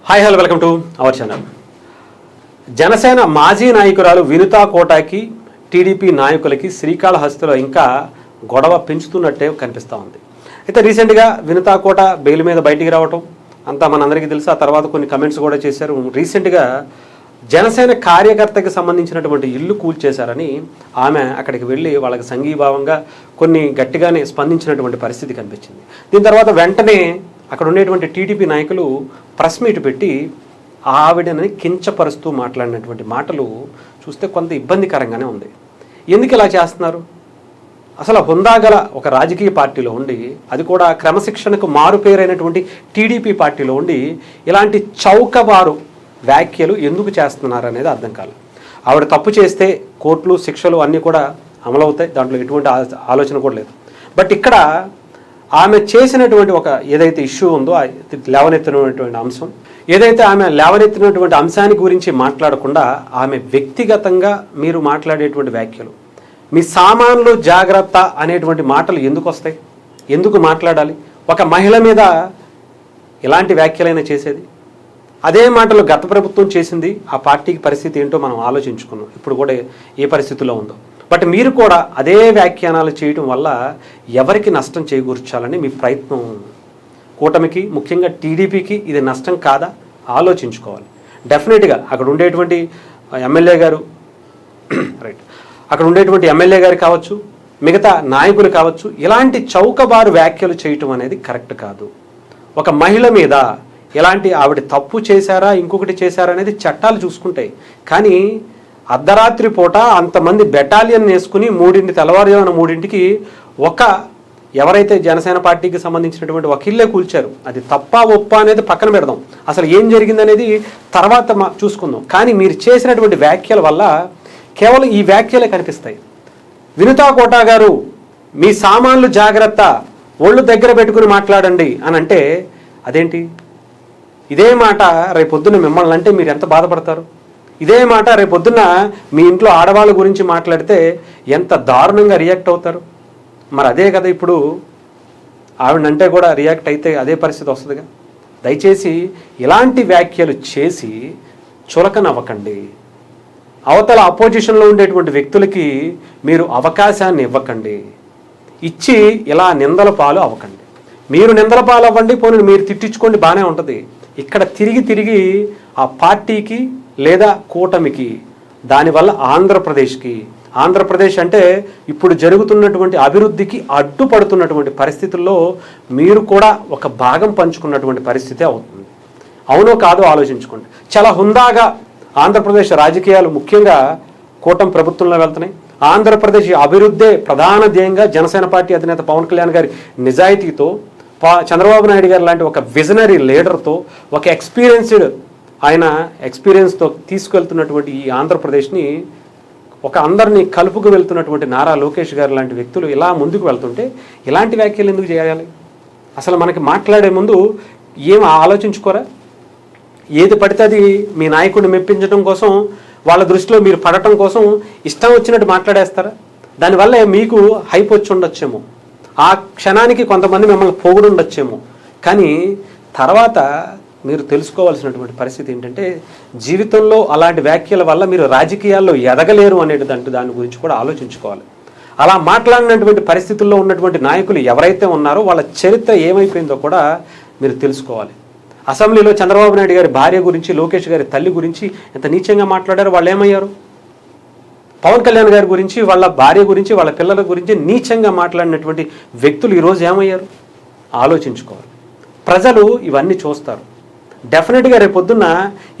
Hi hello welcome to our channel. Janasena మాజీ నాయకురాలు Vinutha కోటాకి TDP నాయకులకి శ్రీకాళహస్తిలో ఇంకా గొడవ పెంచుతున్నట్టే కనిపిస్తూ ఉంది. అయితే రీసెంట్గా వినుతా కోట బెయిల్ మీద బయటికి రావటం అంతా మనందరికీ తెలుసు. ఆ తర్వాత కొన్ని కమెంట్స్ కూడా చేశారు. రీసెంట్గా జనసేన కార్యకర్తకి సంబంధించినటువంటి ఇల్లు కూల్చేశారని ఆమె అక్కడికి వెళ్ళి వాళ్ళకి సంఘీభావంగా కొన్ని గట్టిగానే స్పందించినటువంటి పరిస్థితి కనిపించింది. దీని తర్వాత వెంటనే అక్కడ ఉండేటువంటి టీడీపీ నాయకులు ప్రెస్ మీట్ పెట్టి ఆవిడని కించపరుస్తూ మాట్లాడినటువంటి మాటలు చూస్తే కొంత ఇబ్బందికరంగానే ఉంది. ఎందుకు ఇలా చేస్తున్నారు? అసలు హుందాగల ఒక రాజకీయ పార్టీలో ఉండి, అది కూడా క్రమశిక్షణకు మారుపేరైనటువంటి టీడీపీ పార్టీలో ఉండి ఇలాంటి చౌకబారు వ్యాఖ్యలు ఎందుకు చేస్తున్నారు అనేది అర్థం కాలేదు. ఆవిడ తప్పు చేస్తే కోర్టులు శిక్షలు అన్నీ కూడా అమలవుతాయి, దాంట్లో ఎటువంటి ఆలోచన కూడా లేదు. బట్ ఇక్కడ ఆమె చేసినటువంటి ఒక ఏదైతే ఇష్యూ ఉందో లేవనెత్తినటువంటి అంశం, ఏదైతే ఆమె లేవనెత్తినటువంటి అంశాన్ని గురించి మాట్లాడకుండా ఆమె వ్యక్తిగతంగా మీరు మాట్లాడేటువంటి వ్యాఖ్యలు, మీ సామాన్లు జాగ్రత్త అనేటువంటి మాటలు ఎందుకు వస్తాయి? ఎందుకు మాట్లాడాలి? ఒక మహిళ మీద ఎలాంటి వ్యాఖ్యలైనా చేసేది? అదే మాటలు గత ప్రభుత్వం చేసింది. ఆ పార్టీకి పరిస్థితి ఏంటో మనం ఆలోచించుకున్నాం, ఇప్పుడు కూడా ఏ పరిస్థితిలో ఉందో. బట్ మీరు కూడా అదే వ్యాఖ్యానాలు చేయడం వల్ల ఎవరికి నష్టం చేకూర్చాలని మీ ప్రయత్నం. కూటమికి, ముఖ్యంగా టీడీపీకి ఇది నష్టం కాదా? ఆలోచించుకోవాలి. డెఫినెట్గా అక్కడ ఉండేటువంటి ఎమ్మెల్యే గారు రైట్, అక్కడ ఉండేటువంటి ఎమ్మెల్యే గారు కావచ్చు, మిగతా నాయకులు కావచ్చు, ఇలాంటి చౌకబారు వ్యాఖ్యలు చేయటం అనేది కరెక్ట్ కాదు. ఒక మహిళ మీద ఇలాంటి ఆవిడ తప్పు చేశారా, ఇంకొకటి చేశారా అనేది చట్టాలు చూసుకుంటాయి. కానీ అర్ధరాత్రి పూట అంతమంది బెటాలియన్ వేసుకుని తెల్లవారుజామున 3ంటికి ఎవరైతే జనసేన పార్టీకి సంబంధించినటువంటి ఒక ఇల్లే కూల్చారు. అది తప్ప ఒప్ప అనేది పక్కన పెడదాం, అసలు ఏం జరిగిందనేది తర్వాత చూసుకుందాం. కానీ మీరు చేసినటువంటి వ్యాఖ్యల వల్ల కేవలం ఈ వ్యాఖ్యలే కనిపిస్తాయి. వినుతా కోటా గారు, మీ సామాన్లు జాగ్రత్త, ఒళ్ళు దగ్గర పెట్టుకుని మాట్లాడండి అని అంటే అదేంటి? ఇదే మాట రేపొద్దున మిమ్మల్ని అంటే మీరు ఎంత బాధపడతారు? ఇదే మాట రేపొద్దున మీ ఇంట్లో ఆడవాళ్ళ గురించి మాట్లాడితే ఎంత దారుణంగా రియాక్ట్ అవుతారు? మరి అదే కదా ఇప్పుడు ఆవిడంటే కూడా రియాక్ట్ అయితే అదే పరిస్థితి వస్తుందిగా. దయచేసి ఇలాంటి వ్యాఖ్యలు చేసి చులకనవ్వకండి. అవతల అపోజిషన్లో ఉండేటువంటి వ్యక్తులకి మీరు అవకాశాన్ని ఇవ్వకండి. ఇచ్చి ఇలా నిందల పాలు అవ్వకండి. మీరు నిందల పాలు అవ్వండి, పోనీ మీరు తిట్టించుకోండి, బాగానే ఉంటుంది. ఇక్కడ తిరిగి ఆ పార్టీకి లేదా కూటమికి, దానివల్ల ఆంధ్రప్రదేశ్ అంటే ఇప్పుడు జరుగుతున్నటువంటి అభివృద్ధికి అడ్డుపడుతున్నటువంటి పరిస్థితుల్లో మీరు కూడా ఒక భాగం పంచుకున్నటువంటి పరిస్థితి అవుతుంది. అవునో కాదో ఆలోచించుకోండి. చాలా హుందాగా ఆంధ్రప్రదేశ్ రాజకీయాలు ముఖ్యంగా కూటమి ప్రభుత్వంలో వెళ్తున్నాయి. ఆంధ్రప్రదేశ్ అభివృద్ధే ప్రధాన ధ్యేయంగా జనసేన పార్టీ అధినేత పవన్ కళ్యాణ్ గారి నిజాయితీతో, చంద్రబాబు నాయుడు గారు లాంటి ఒక విజనరీ లీడర్తో, ఒక ఎక్స్పీరియన్స్తో తీసుకెళ్తున్నటువంటి ఈ ఆంధ్రప్రదేశ్ని అందరినీ కలుపుకు వెళ్తున్నటువంటి నారా లోకేష్ గారు లాంటి వ్యక్తులు ఇలా ముందుకు వెళ్తుంటే ఇలాంటి వ్యాఖ్యలు ఎందుకు చేయాలి? అసలు మనకి మాట్లాడే ముందు ఏం ఆలోచించుకోరా? ఏది పడితే అది మీ నాయకుడిని మెప్పించడం కోసం, వాళ్ళ దృష్టిలో మీరు పడటం కోసం ఇష్టం వచ్చినట్టు మాట్లాడేస్తారా? దానివల్ల మీకు హైప్ వచ్చి ఉండొచ్చేమో, ఆ క్షణానికి కొంతమంది మిమ్మల్ని పొగుడుండొచ్చేమో. కానీ తర్వాత మీరు తెలుసుకోవాల్సినటువంటి పరిస్థితి ఏంటంటే, జీవితంలో అలాంటి వ్యాఖ్యల వల్ల మీరు రాజకీయాల్లో ఎదగలేరు దాని గురించి కూడా ఆలోచించుకోవాలి. అలా మాట్లాడినటువంటి పరిస్థితుల్లో ఉన్నటువంటి నాయకులు ఎవరైతే ఉన్నారో వాళ్ళ చరిత్ర ఏమైపోయిందో కూడా మీరు తెలుసుకోవాలి. అసెంబ్లీలో చంద్రబాబు నాయుడు గారి భార్య గురించి, లోకేష్ గారి తల్లి గురించి ఎంత నీచంగా మాట్లాడారు. వాళ్ళు ఏమయ్యారు? పవన్ కళ్యాణ్ గారి గురించి, వాళ్ళ భార్య గురించి, వాళ్ళ పిల్లల గురించి నీచంగా మాట్లాడినటువంటి వ్యక్తులు ఈరోజు ఏమయ్యారు? ఆలోచించుకోవాలి. ప్రజలు ఇవన్నీ చూస్తారు. డెఫినెట్గా రేపొద్దున్న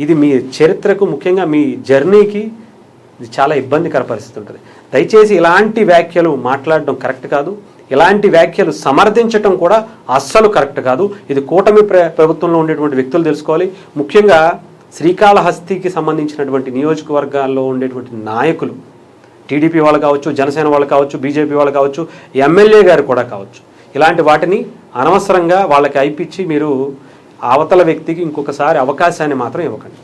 ఇది మీ చరిత్రకు, ముఖ్యంగా మీ జర్నీకి ఇది చాలా ఇబ్బందికర పరిస్థితి ఉంటుంది. దయచేసి ఇలాంటి వ్యాఖ్యలు మాట్లాడడం కరెక్ట్ కాదు. ఇలాంటి వ్యాఖ్యలు సమర్థించడం కూడా అస్సలు కరెక్ట్ కాదు. ఇది కూటమి ప్రభుత్వంలో ఉండేటువంటి వ్యక్తులు తెలుసుకోవాలి. ముఖ్యంగా శ్రీకాళహస్తికి సంబంధించినటువంటి నియోజకవర్గాల్లో ఉండేటువంటి నాయకులు, టీడీపీ వాళ్ళు కావచ్చు, జనసేన వాళ్ళు కావచ్చు, బీజేపీ వాళ్ళు కావచ్చు, ఎమ్మెల్యే గారు కూడా కావచ్చు, ఇలాంటి వాటిని అనవసరంగా వాళ్ళకి అయిపించి మీరు అవతల వ్యక్తికి ఇంకొకసారి అవకాశాన్ని మాత్రం ఇవ్వకండి.